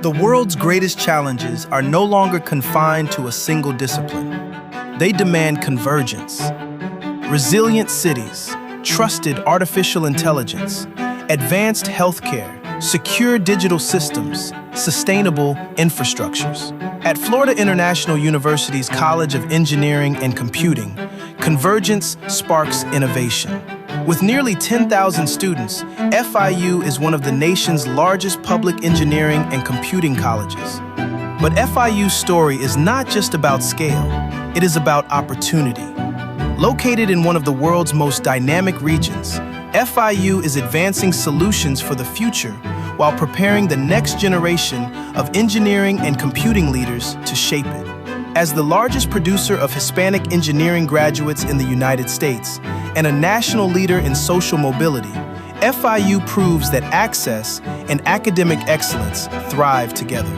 The world's greatest challenges are no longer confined to a single discipline. They demand convergence. Resilient cities, trusted artificial intelligence, advanced healthcare, secure digital systems, sustainable infrastructures. At Florida International University's College of Engineering and Computing, convergence sparks innovation. With nearly 10,000 students, FIU is one of the nation's largest public engineering and computing colleges. But FIU's story is not just about scale, it is about opportunity. Located in one of the world's most dynamic regions, FIU is advancing solutions for the future while preparing the next generation of engineering and computing leaders to shape it. As the largest producer of Hispanic engineering graduates in the United States and a national leader in social mobility, FIU proves that access and academic excellence thrive together.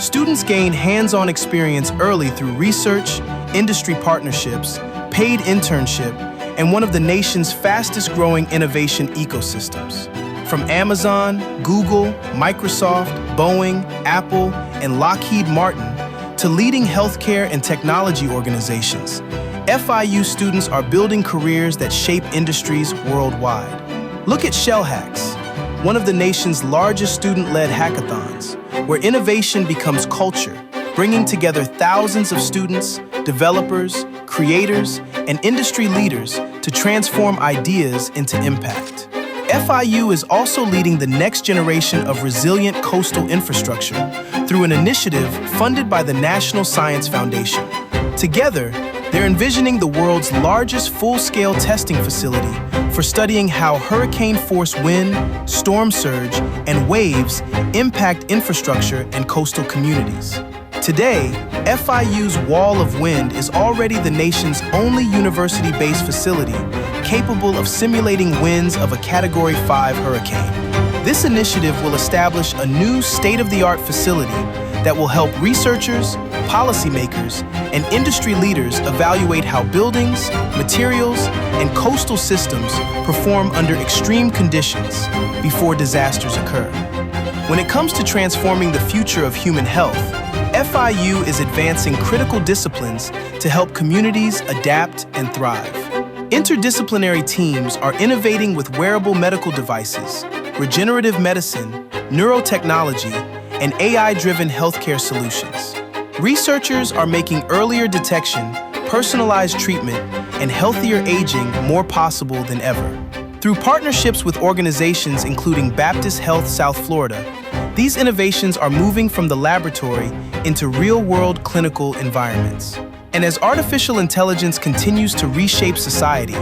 Students gain hands-on experience early through research, industry partnerships, paid internship, and one of the nation's fastest-growing innovation ecosystems. From Amazon, Google, Microsoft, Boeing, Apple, and Lockheed Martin, to leading healthcare and technology organizations, FIU students are building careers that shape industries worldwide. Look at Shell Hacks, one of the nation's largest student-led hackathons, where innovation becomes culture, bringing together thousands of students, developers, creators, and industry leaders to transform ideas into impact. FIU is also leading the next generation of resilient coastal infrastructure through an initiative funded by the National Science Foundation. Together, they're envisioning the world's largest full-scale testing facility for studying how hurricane-force wind, storm surge, and waves impact infrastructure and coastal communities. Today, FIU's Wall of Wind is already the nation's only university-based facility capable of simulating winds of a Category 5 hurricane. This initiative will establish a new state-of-the-art facility that will help researchers, policymakers, and industry leaders evaluate how buildings, materials, and coastal systems perform under extreme conditions before disasters occur. When it comes to transforming the future of human health, FIU is advancing critical disciplines to help communities adapt and thrive. Interdisciplinary teams are innovating with wearable medical devices, regenerative medicine, neurotechnology, and AI-driven healthcare solutions. Researchers are making earlier detection, personalized treatment, and healthier aging more possible than ever. Through partnerships with organizations including Baptist Health South Florida, these innovations are moving from the laboratory into real-world clinical environments. And as artificial intelligence continues to reshape society,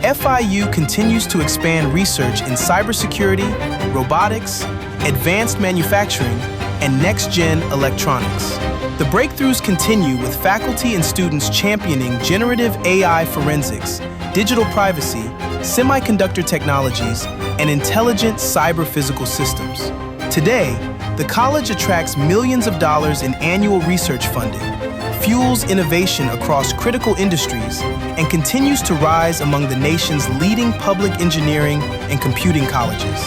FIU continues to expand research in cybersecurity, robotics, advanced manufacturing, and next-gen electronics. The breakthroughs continue with faculty and students championing generative AI forensics, digital privacy, semiconductor technologies, and intelligent cyber-physical systems. Today, the college attracts millions of dollars in annual research funding, fuels innovation across critical industries, and continues to rise among the nation's leading public engineering and computing colleges.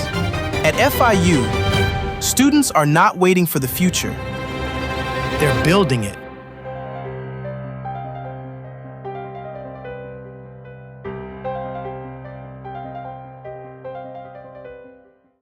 At FIU, students are not waiting for the future, they're building it.